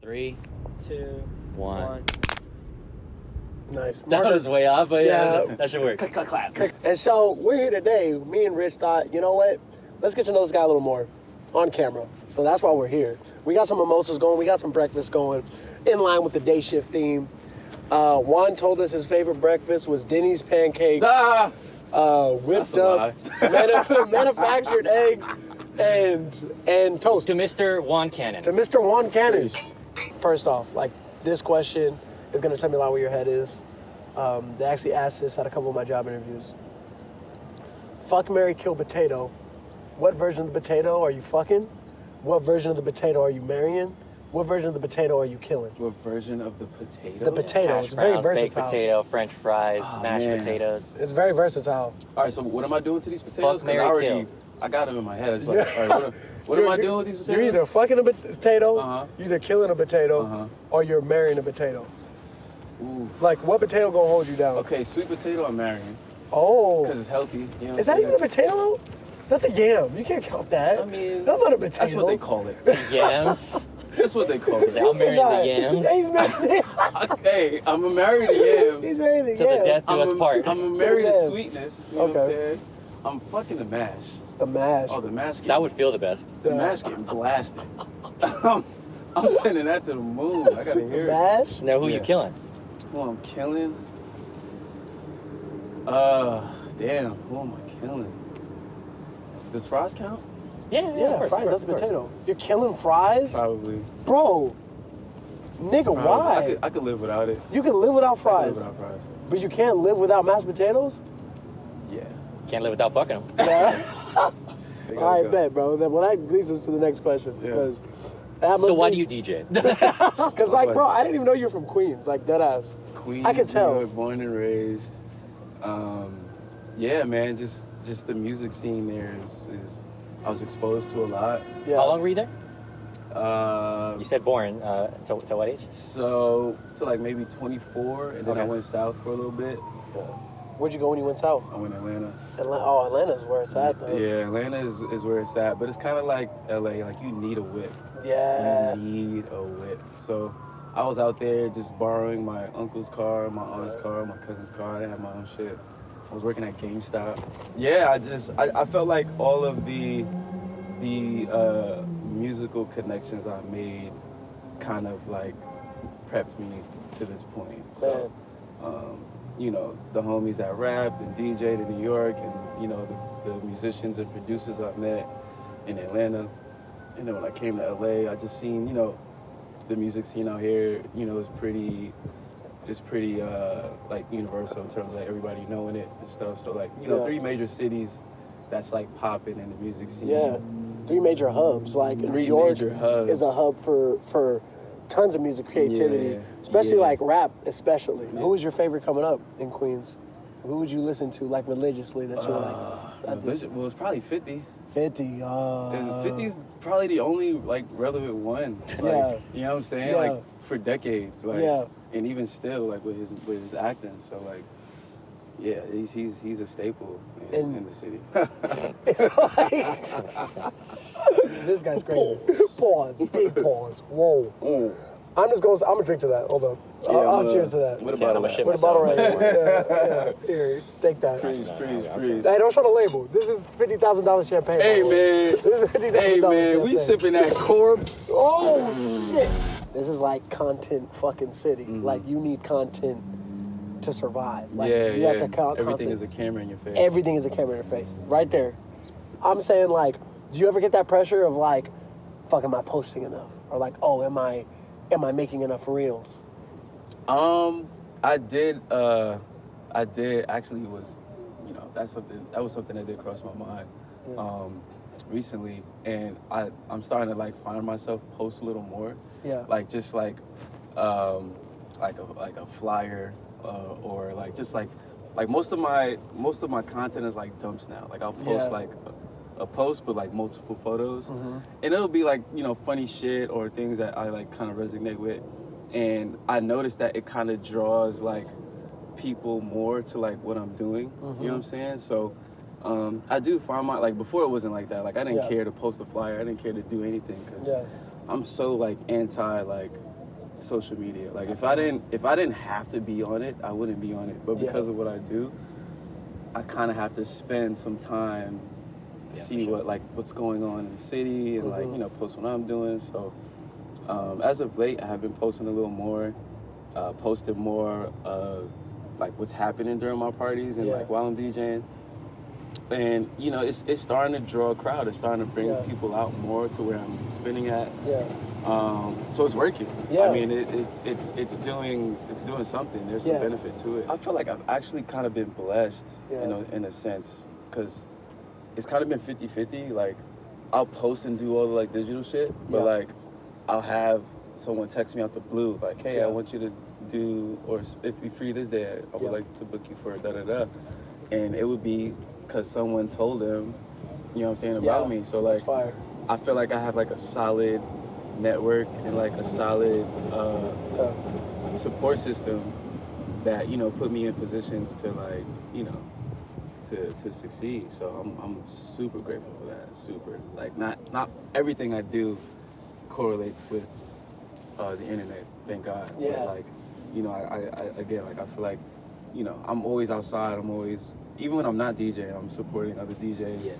3, 2, 1. Nice. That was way off, but yeah, that should work. Clap, clap, clap. And so we're here today. Me and Rich thought, you know what? Let's get to know this guy a little more on camera. So that's why we're here. We got some mimosas going. We got some breakfast going in line with the day shift theme. Juan told us his favorite breakfast was Denny's pancakes, whipped up, manufactured eggs, and toast. To Mr. Juan Canon. To Mr. Juan Canon. First off, like, this question is going to tell me a lot where your head is. They actually asked this at a couple of my job interviews. Fuck, marry, kill potato. What version of the potato are you fucking? What version of the potato are you marrying? What version of the potato are you killing? What version of the potato? The potato. Hash It's very browns, versatile. baked potato, French fries, mashed man. potatoes. It's very versatile. All right, so what am I doing to these potatoes? Fuck, marry, kill. I got them in my head. It's like, all right, what am I doing with these potatoes? You're either fucking a potato, Uh-huh. you're either killing a potato, or you're marrying a potato. Ooh. Like, what potato gonna hold you down? Okay, sweet potato I'm marrying Oh. because it's healthy. You know Is that even a potato though? That's a yam. You can't count that. I mean, that's not a potato. That's what they call it. Yams. That's what they call it. I'm marrying the yams. He's married Okay, I'm a married to yams. He's married the To the yams. death do us part. I'm a married to yams. sweetness. You know what I'm Okay. saying? I'm fucking the mash. The mash. Oh, the mash. That would feel the best. The mash getting blasted. I'm sending that to the moon. I gotta hear it. Mash? Now, who you Yeah. killing? Who I'm killing? Damn. Who am I killing? Does fries count? Yeah, Yeah, of course, fries, of that's a course. potato. You're killing fries? Probably. Bro, nigga, Probably. why? I could live without it. You can live without I could fries, live without fries. but you can't live without mashed potatoes? Yeah. Can't live without fucking them. Yeah. They All gotta right, go. bet, bro. Then that leads us to the next question. Yeah. Because So why do you DJ? Because, like, bro, I didn't even know you were from Queens, like, dead ass. Queens, I could tell. New York, born and raised. Yeah, man, just the music scene there is I was exposed to a lot. Yeah. How long were you there? You said born. To what age? So to like maybe 24, and then Okay. I went south for a little bit. Where'd you go when you went south? I went to Atlanta. Oh, Atlanta's where it's at, though. Yeah, Atlanta is where it's at, but it's kind of like LA. Like you need a whip. Yeah. You need a whip. So I was out there just borrowing my uncle's car, my aunt's car, my cousin's car. I didn't have my own shit. I was working at GameStop. Yeah, I felt like all of the musical connections I made kind of like prepped me to this point. So, you know, the homies that rapped and DJ'd in New York, and you know the musicians and producers I met in Atlanta. And then when I came to LA, I just seen, you know, the music scene out here, you know, is pretty like universal in terms of like everybody knowing it and stuff. So like, you know, 3 major cities that's like popping in the music scene. Yeah. 3 major hubs. Like, New York is a hub for tons of music creativity, Yeah, especially yeah. like rap, especially. Yeah. Who was your favorite coming up in Queens? Who would you listen to, like, religiously that you were like, Well, it's probably 50. 50? 50's probably the only like relevant one. Like, Yeah. You know what I'm saying? Yeah. Like for decades. Like, Yeah. And even still, like with his acting. So like, yeah, he's a staple in the city. It's like, this guy's crazy. Pause. Big pause. Whoa. I'm gonna drink to that. Hold up. I'll cheers to that. What Okay, about I'm a shit With a bottle myself. right here. Yeah. Here, take that. Please. Hey, don't show the label. This is $50,000 champagne. Hey bottle. man. This is $50,000 Hey man, we champagne. sipping that corp. Oh shit! This is like content fucking city. Mm-hmm. Like you need content to survive. Like Yeah, you yeah. have to count. Everything is a camera in your face. Everything is a camera in your face, right there. I'm saying, like, do you ever get that pressure of like, fuck, am I posting enough? Or like, oh, am I making enough reels? I did actually was, you know, that was something that did cross my mind recently, and I'm starting to like find myself post a little more. Yeah. Like just like a flyer or like just like most of my content is like dumps now. Like I'll post like a post with like multiple photos, and it'll be like, you know, funny shit or things that I like kind of resonate with, and I noticed that it kind of draws like people more to like what I'm doing. You know what I'm saying? So I do find my, like, before it wasn't like that. Like I didn't care to post a flyer. I didn't care to do anything because I'm so like anti like social media. Like if I didn't have to be on it, I wouldn't be on it. But because of what I do, I kind of have to spend some time see what's going on in the city and like, you know, post what I'm doing. So as of late, I have been posting a little more, posting more like what's happening during my parties and like while I'm DJing. And you know, it's starting to draw a crowd. It's starting to bring people out more to where I'm spinning at. So it's working. I mean, it's doing something. There's some benefit to it. I feel like I've actually kind of been blessed, you know, in a sense, because it's kind of been 50-50. Like, I'll post and do all the like digital shit, but like, I'll have someone text me out the blue, like, hey, I want you to do, or if you're free this day, I would like to book you for da-da-da. And it would be because someone told them, you know what I'm saying, about me. So like, I feel like I have like a solid network and like a solid support system that, you know, put me in positions to like, you know, to succeed. So I'm super grateful for that. Super. Like not everything I do correlates with the internet, thank God. But like, you know, I again, like I feel like, you know, I'm always outside. I'm always, even when I'm not DJing, I'm supporting other DJs.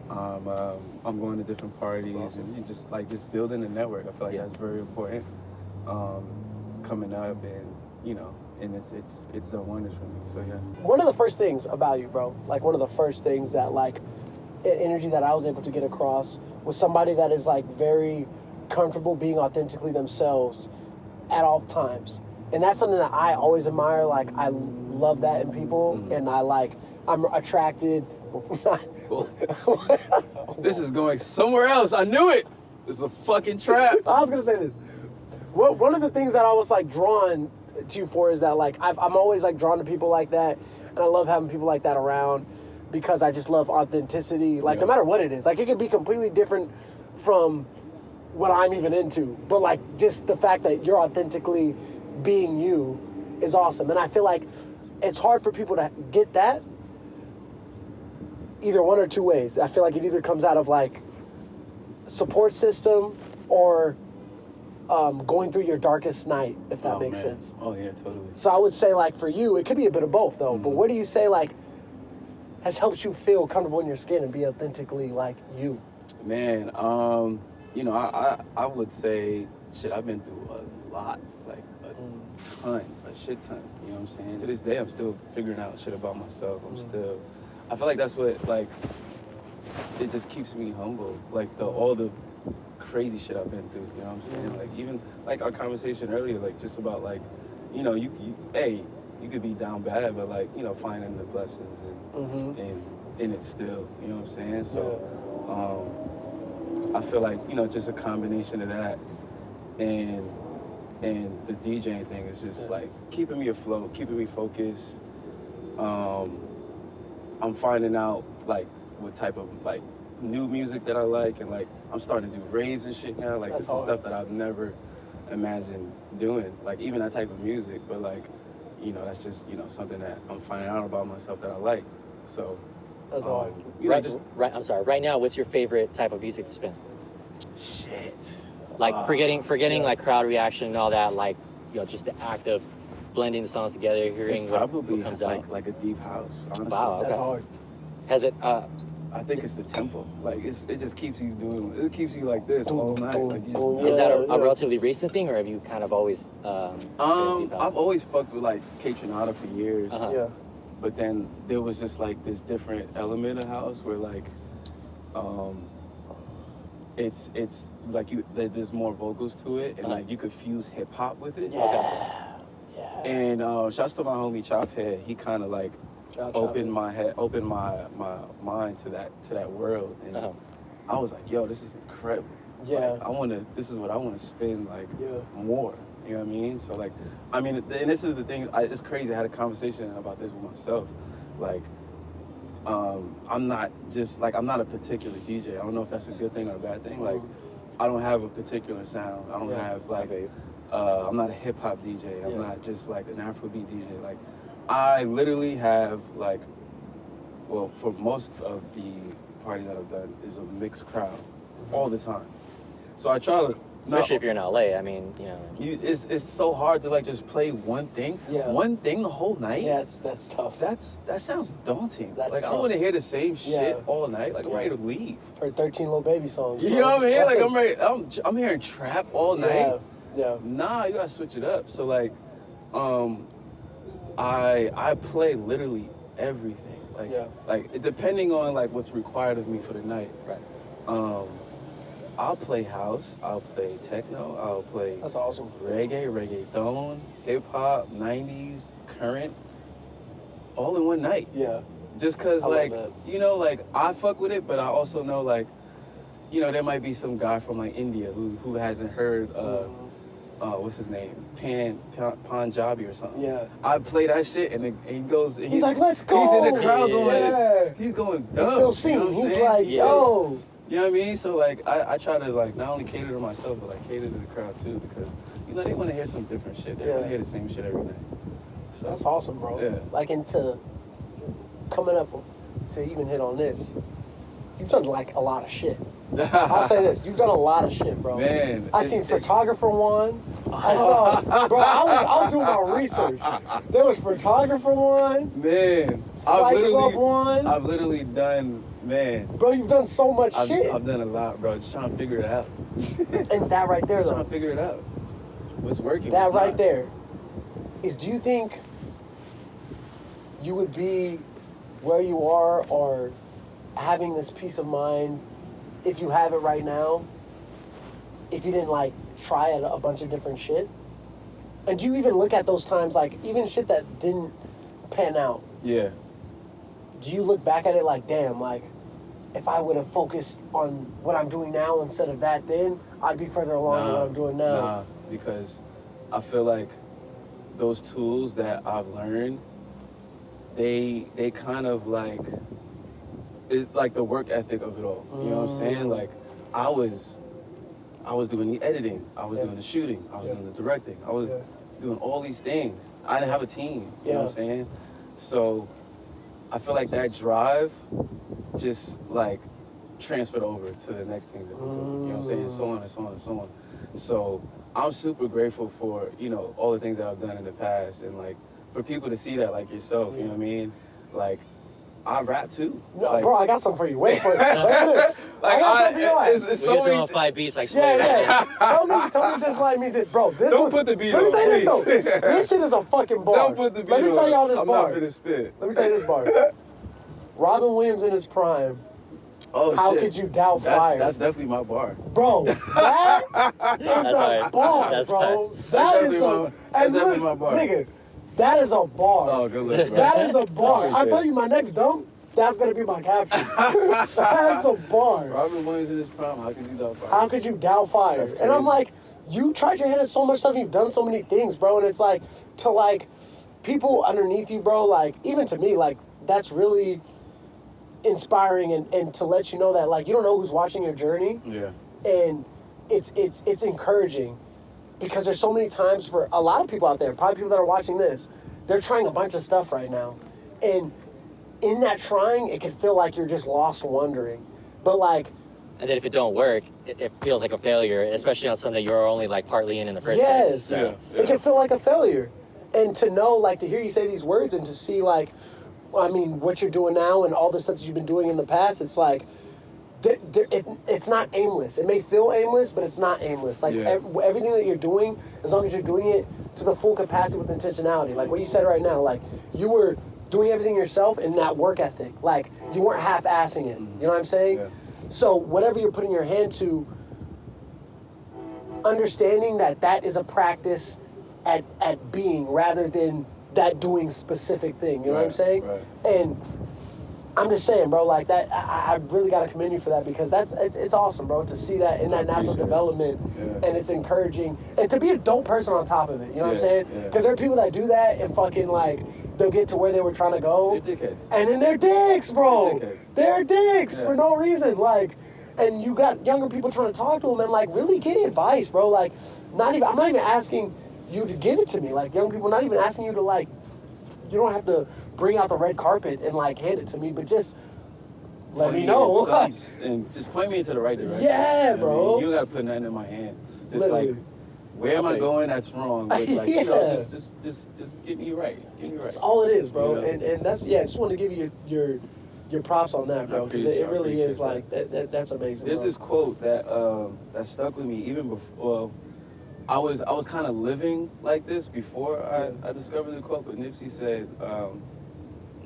I'm going to different parties and just building a network. I feel like that's very important. Coming up and, you know, and it's done wonders for me. So yeah. One of the first things about you, bro, like one of the first things that like energy that I was able to get across was somebody that is like very comfortable being authentically themselves at all times. And that's something that I always admire. Like, I love that in people, and I'm attracted. This is going somewhere else. I knew it. It's a fucking trap. I was gonna say this. One of the things that I was like drawn to you for is that like I'm always like drawn to people like that, and I love having people like that around because I just love authenticity. Like no matter what it is, like it could be completely different from what I'm even into, but like just the fact that you're authentically being you is awesome. And I feel like it's hard for people to get that either one or two ways. I feel like it either comes out of like support system or going through your darkest night, if that makes sense. Oh yeah, totally. So I would say like for you, it could be a bit of both though, but what do you say like has helped you feel comfortable in your skin and be authentically like you? Man, you know, I would say, shit, I've been through a lot, like a shit ton, you know what I'm saying? To this day, I'm still figuring out shit about myself. I feel like that's what, like, it just keeps me humble. Like, all the crazy shit I've been through, you know what I'm saying? Like, even, like, our conversation earlier, like, just about, like, you know, you could be down bad, but, like, you know, finding the blessings and in it still, you know what I'm saying? So, I feel like, you know, just a combination of that and the DJing thing is just like keeping me afloat, keeping me focused. I'm finding out like what type of like new music that I like, and like I'm starting to do raves and shit now. Like this is stuff that I've never imagined doing, like even that type of music. But like, you know, that's just, you know, something that I'm finding out about myself that I like. So that's all. You know, I'm sorry. Right now, what's your favorite type of music to spin? Shit. Like forgetting like crowd reaction and all that. Like, you know, just the act of blending the songs together, hearing what comes out. Like a deep house. Honestly. Wow, okay. That's hard. Has it? I think it's the tempo. Like it just keeps you doing. It keeps you like this all night. Like Is that a relatively recent thing, or have you kind of always? I've always fucked with like Canon for years. Yeah. But then there was just like this different element of house where like, it's like there's more vocals to it, and like you could fuse hip hop with it. Yeah. And shouts to my homie Chophead. He kind of like opened my mind to that world, and I was like, yo, this is incredible. Yeah. Like, this is what I want to spin like more. You know what I mean? So like, I mean, and this is the thing. It's crazy. I had a conversation about this with myself. Like, I'm not a particular DJ. I don't know if that's a good thing or a bad thing. Like, I don't have a particular sound. I don't have like I'm not a hip hop DJ. I'm not just like an Afrobeat DJ. Like, I literally have like, well, for most of the parties that I've done, is a mixed crowd all the time. So I try to Especially if you're in LA. I mean, it's so hard to like just play one thing. Yeah. One thing the whole night. Yeah, that's tough. That sounds daunting. That's like tough. I don't want to hear the same shit Yeah. all night. Like I'm ready to leave. For 13 Little Baby songs. You bro. know what I mean? Like I'm ready. I'm hearing trap all night. Yeah. Nah, you gotta switch it up. So like, I play literally everything. Like depending on like what's required of me for the night. right. I'll play house. I'll play techno. I'll play That's awesome. reggaeton, hip hop, 90s, current, all in one night. Yeah. Just cause I love like that. like I fuck with it, but I also know like, there might be some guy from like India who hasn't heard what's his name? Punjabi or something. Yeah. I play that shit and he goes. He's like, let's go. He's in the crowd going. Yeah. He's going He dumb. feels seen. You know what I'm He's saying? like, yo. You know what I mean? So like, I try to like not only cater to myself, but like cater to the crowd too, because they want to hear some different shit. They want to hear the same shit every night. So That's awesome, bro. Yeah. Like, into coming up to even hit on this, you've done like a lot of shit. I'll say this: you've done a lot of shit, bro. Man, I seen photographer one. I saw, bro. I was doing my research. There was photographer one. Man, Fight Club one. I've literally done. Man, Bro, you've done so much shit. I've done a lot, bro. Just trying to figure it out. And that right there, Just though. trying to figure it out. What's working? That what's right not. there is, do you think you would be where you are or having this peace of mind if you have it right now, if you didn't like try a bunch of different shit? And do you even look at those times, like even shit that didn't pan out? Yeah. Do you look back at it like, damn, like if I would have focused on what I'm doing now instead of that then, I'd be further along than what I'm doing now? Nah, because I feel like those tools that I've learned, they kind of like, it's like the work ethic of it all. You know what I'm saying? Like I was doing the editing, I was doing the shooting, I was doing the directing, I was doing all these things. I didn't have a team. You know what I'm saying? So I feel like that drive just like transferred over to the next thing that we're doing. You know what I'm saying? So on and so on and so on. So I'm super grateful for, all the things that I've done in the past, and like for people to see that, like yourself, you know what I mean? Like I rap too. No, like, bro, I got something for you. Wait for it. Wait for this. I got something for you. it's We're so doing many 5 beats like Sway. Yeah. Tell me if this line means it, bro. This Don't was, put the beat Let me on, tell you this though. please. This shit is a fucking bar. Don't put the beat Let me on. tell y'all this I'm bar. not finna spit. Let me tell you this bar. Robin Williams in his prime. Oh, How shit. could you doubt fire? That's definitely my bar. Bro, that is a right. bar, That's bro. right. That is That's definitely my bar. Nigga, that is a bar. Oh, good luck, bro. That is a bar. Appreciate I'll tell it. you my next dump, that's gonna be my caption. That's a bar. Robin Williams in his prime. How could you doubt fire? How could you doubt fire? That's And I'm crazy. like, you tried your hand at so much stuff, you've done so many things, bro. And it's like, to like, people underneath you, bro, like, even to me, like, that's really inspiring, and to let you know that, like, you don't know who's watching your journey. Yeah. And it's encouraging, because there's so many times for a lot of people out there, probably people that are watching this, they're trying a bunch of stuff right now. And in that trying, it can feel like you're just lost wondering. But like, And then if it don't work, it feels like a failure, especially on something you're only like partly in the first yes, place. So, Yeah. it can feel like a failure. And to know, like, to hear you say these words and to see, like, I mean, what you're doing now and all the stuff that you've been doing in the past, it's like, it's not aimless. It may feel aimless, but it's not aimless. Like, Yeah. everything that you're doing, as long as you're doing it to the full capacity with intentionality. Like what you said right now, like, you were doing everything yourself in that work ethic. Like, you weren't half-assing it. You know what I'm saying? Yeah. So whatever you're putting your hand to, understanding that is a practice at being rather than that doing specific thing. You know what I'm Right, saying? right. And I'm just saying, bro, like that, I really got to commend you for that, because it's awesome, bro, to see that in that natural appreciate it. development, Yeah. and it's encouraging, and to be a dope person on top of it. You know what I'm Yeah, saying? yeah. Because there are people that do that and fucking, like, they'll get to where they were trying to go. They're dickheads. And then they're dicks, bro. They're dickheads. They're dicks Yeah. for no reason. Like, and you got younger people trying to talk to them and, like, really get advice, bro. Like, I'm not even asking you to give it to me. Like, young people, not even asking you to, like, you don't have to bring out the red carpet and, like, hand it to me, but just let me know. And just point me into the right direction. Yeah, You know what I bro. mean? You don't gotta put nothing in my hand. Just Literally. like, where am I going? That's wrong. But like, you know, just get me right. Get me right. That's all it is, bro. Yeah. And that's I just want to give you your props on that, bro, because it really is like that's amazing. There's bro. this quote that that stuck with me even before. Well, I was kind of living like this before I discovered the quote. But Nipsey said,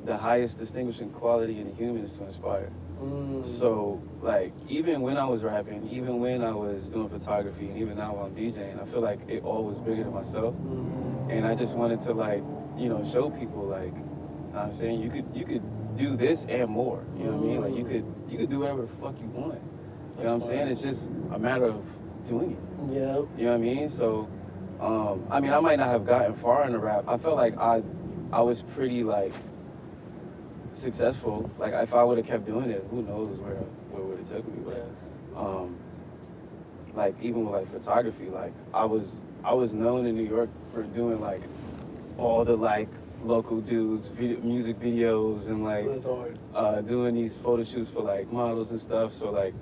"The highest distinguishing quality in a human is to inspire." So, like, even when I was rapping, even when I was doing photography, and even now while I'm DJing, I feel like it all was bigger than myself. And I just wanted to, like, you know, show people, like, you know what I'm saying, you could do this and more. You know what I mean? Like, you could do whatever the fuck you want. You know what I'm saying? It's just a matter of doing it. Yeah. You know what I mean? So, I mean, I might not have gotten far in the rap. I felt like I was pretty, like, successful. Like, if I would have kept doing it, who knows where would it took me. But like, even with like photography, like I was known in New York for doing like all the like local dudes music videos and like doing these photo shoots for like models and stuff. So like,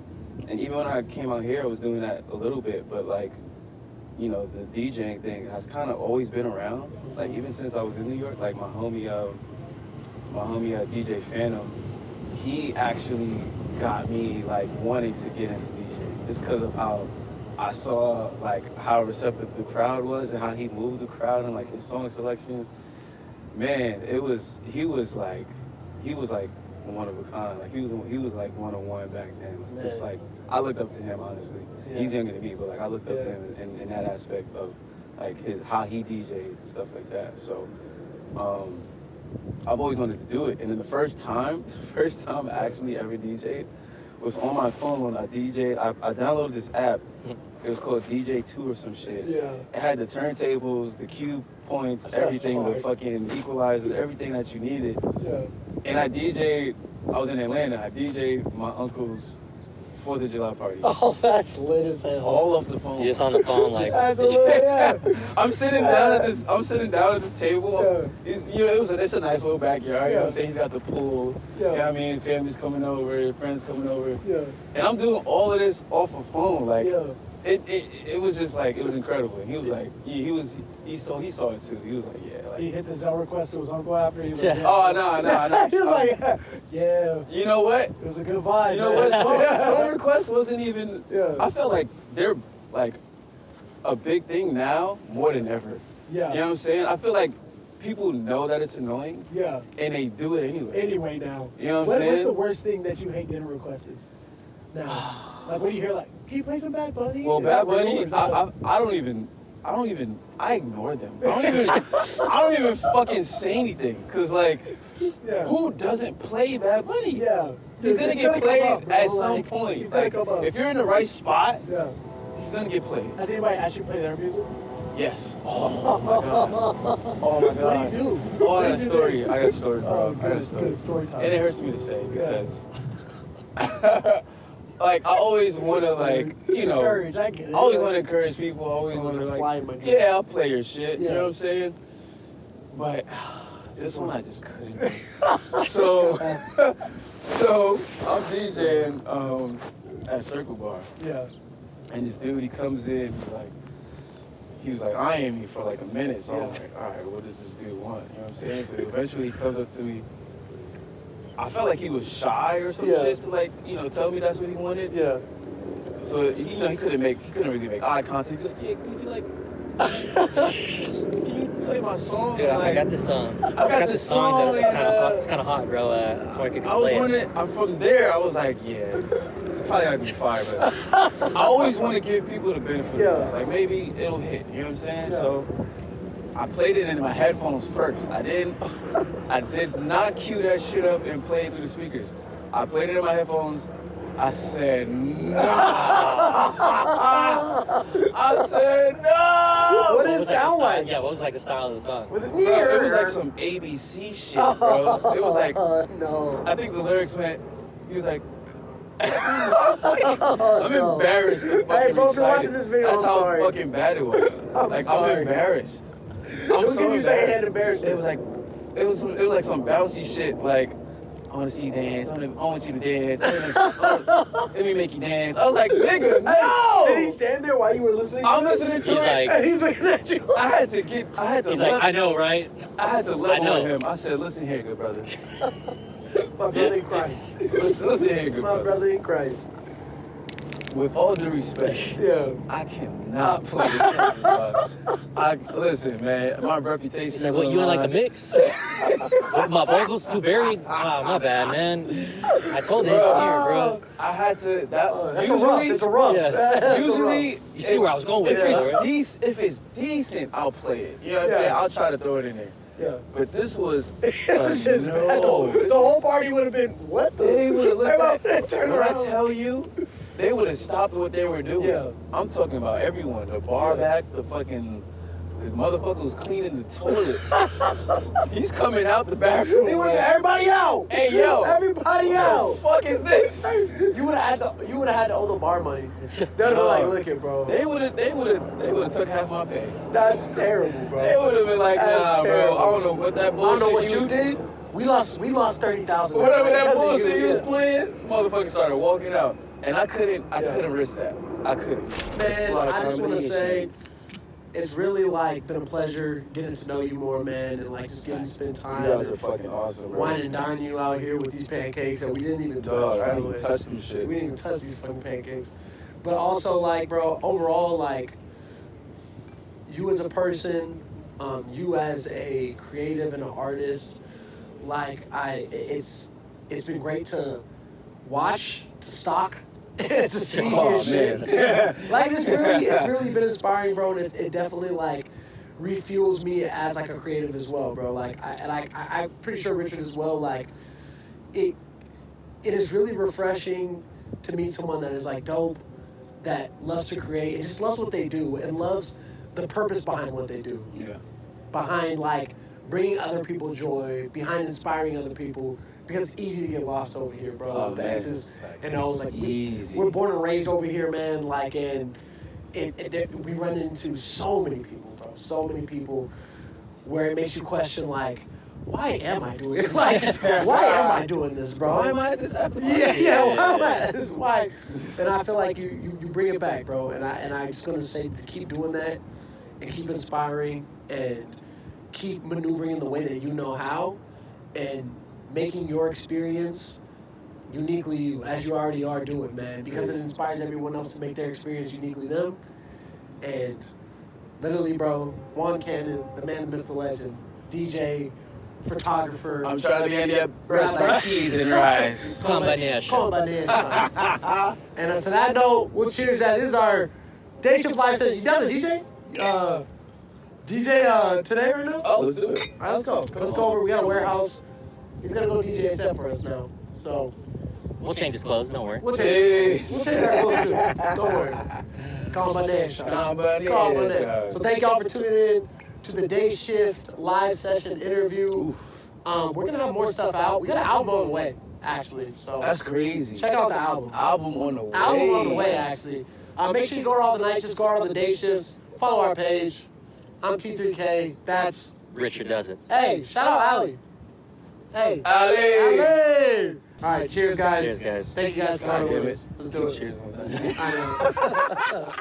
and even when I came out here, I was doing that a little bit, but like, you know, the DJing thing has kind of always been around. Like, even since I was in New York, like my homie DJ Phantom, he actually got me like wanting to get into DJing just because of how I saw like how receptive the crowd was and how he moved the crowd and like his song selections. Man, he was like one of a kind. Like he was like 101 back then. Like, just like I looked up to him, honestly. Yeah. He's younger than me, but like I looked up to him in that aspect of like how he DJ'd and stuff like that. So I've always wanted to do it. And then the first time I actually ever DJ'd was on my phone when I DJ'd. I downloaded this app. It was called DJ2 or some shit. Yeah. It had the turntables, the cue points, everything, the fucking equalizers, everything that you needed. Yeah. And I was in Atlanta. I DJ'd my uncle's 4th of July party. Oh, that's lit as hell. All off the phone. You're just on the phone, like. I'm sitting down at this table. Yeah. You know, it's a nice little backyard. You know what I'm saying? He's got the pool. Yeah. You know what I mean? Family's coming over, friends coming over. Yeah. And I'm doing all of this off a phone, like. Yeah. It was just like, it was incredible. And he was like, he saw it too. He was like, yeah. Like, he hit the Zelle request to his uncle after. He was like, oh, no. He was like, yeah. You know what? It was a good vibe. You know what? Song requests wasn't even, I felt like they're like a big thing now more than ever. Yeah. You know what I'm saying? I feel like people know that it's annoying. Yeah. And they do it anyway. Anyway now. You know what I'm saying? What's the worst thing that you hate getting requested? Now. Like, what do you hear? Like, can you play some Bad Bunny? Well, Bad Bunny, I don't even, I ignore them. I don't even fucking say anything. Cause like, who doesn't play Bad Bunny? Yeah. He's gonna get played at some point. Like, if you're in the right spot, he's gonna get played. Has anybody asked you to play their music? Yes. Oh my god. Oh my god. What do you do? Oh, I got a story. I got a story, bro. I got a story. Good story time. And it hurts me to say because. Like, I always want to, like, you know, encourage, I get it. I always want to encourage people. I always want to, like, yeah, I'll play your shit. You know what I'm saying? But this one I just couldn't do. So I'm DJing at Circle Bar. Yeah. And this dude, he comes in, he was like eyeing me for like a minute. So I was like, all right, what does this dude want? You know what I'm saying? So eventually he comes up to me. I felt like he was shy or some shit to like, you know, tell me that's what he wanted. Yeah. So, you know, he couldn't really make eye contact. He's like, yeah, can you like, can you play my song? Dude, like, I got this song. I got this song that it's kind of hot, bro. So I could I was wondering, from there, I was like, yeah, it's probably not gonna be fire, but I always want to give people the benefit of it. Like, maybe it'll hit, you know what I'm saying? Yeah. So I played it in my headphones first. I did not cue that shit up and play it through the speakers. I played it in my headphones. I said, no. I said, no. What did it sound like? Yeah, what was like the style of the song? Was it weird? It was like some ABC shit, bro. It was like, no. I think the lyrics went, he was like, I'm embarrassed. Hey, bro, if you're watching this video, That's I'm sorry. how fucking bad it was. I'm embarrassed. I'm so embarrassed. It was like some bouncy shit, like I want to see you dance. I want you to dance. Let me make you dance. I was like, nigga, no. Did he stand there while you were listening? I'm listening to He's it. like, And he's looking at you. I had to. he's like, I know, right? I had to level know. with him. I said, listen here, good brother. My brother in Christ. Listen here, good My brother. brother in Christ. With all due respect, Yeah. I cannot play this game, dog. Listen, man, my reputation. He's like, what, you ain't like the mix? My vocals too buried? Ah, my bad, man. I told the engineer, bro. I had to. That's a rough. It's a rough. Yeah. That's a Usually, rough. You see where I was going with it, though, right? if it's decent, I'll play it. You know what I'm Yeah. saying? I'll try to throw it in there. Yeah. But this was It was just no. bad. This The whole was- party would have been, what the? They would have looked back. Turn When I around. tell you, they would have stopped what they were doing. Yeah. I'm talking about everyone. The bar back, the motherfucker was cleaning the toilets. He's coming out the bathroom. They would have everybody out. Hey, yo. Everybody out. What the fuck is this? You would have had to owe the bar money. They'd have been like, look it, bro. They would have took half my pay. That's terrible, bro. They would have been like, That's nah, terrible. bro. I don't know what that I bullshit. don't know what you did. We lost 30,000. Whatever that Because of bullshit you, you was yeah. playing, motherfucker started walking out, and I couldn't risk that. I couldn't. Man, Like, I just want to mean, say, it's really like been a pleasure getting to know you more, man, and like just getting to spend time. You guys are fucking awesome, bro. Wine and dine you out here with these pancakes that we didn't even touch. Dog, I by the didn't way. even touch them shits. We didn't even touch these fucking pancakes. But also, like, bro, overall, like, you as a person, you as a creative and an artist, like, it's been great to watch, to stalk, to see Oh, your shit. man. Like, it's really been inspiring, bro. And it definitely, like, refuels me as, like, a creative as well, bro. Like, I'm pretty sure Richard as well, like, it is really refreshing to meet someone that is, like, dope, that loves to create and just loves what they do and loves the purpose behind what they do. Yeah. Behind, like, bringing other people joy, behind inspiring other people, because it's easy to get lost over here, bro. Oh, man. It's like, Easy. we're born and raised over here, man, like, and we run into so many people, bro, so many people where it makes you question, like, why am I doing it? Like, why am I doing this, bro? Why am I at this after Yeah, why am I at this? Why? And I feel like you bring it back, bro. And I'm just gonna say to keep doing that and keep inspiring and keep maneuvering in the way that you know how and making your experience uniquely you, as you already are doing, man. Because it inspires everyone else to make their experience uniquely them. And literally, bro, Juan Canon, the man, the myth, the legend, DJ, photographer. I'm trying to get that breast like keys in rice. Combination. And to that note, we'll cheers that. This is our day shift live set. You down to DJ? DJ today right now? Oh, let's do it. All right, let's go. Let's go over. We got a warehouse. He's gonna go DJ a set for us now. So We'll change his clothes, don't worry. we'll take our clothes too. Don't worry. Combination. So thank y'all for tuning in to the day shift live session interview. We're gonna have more stuff out. We got an album on the way, actually. So That's crazy. check out the album. Album on the way. Album on the way, actually. Make sure you go to all the night shifts, go to all the day shifts. Follow our page. I'm T3K. That's Richard does it. hey. Shout out Ali. Hey, Ali. Ali. All right, cheers, guys. Cheers, guys. Thank you guys for God coming damn with it. us. Let's do it. Cheers on that. I know.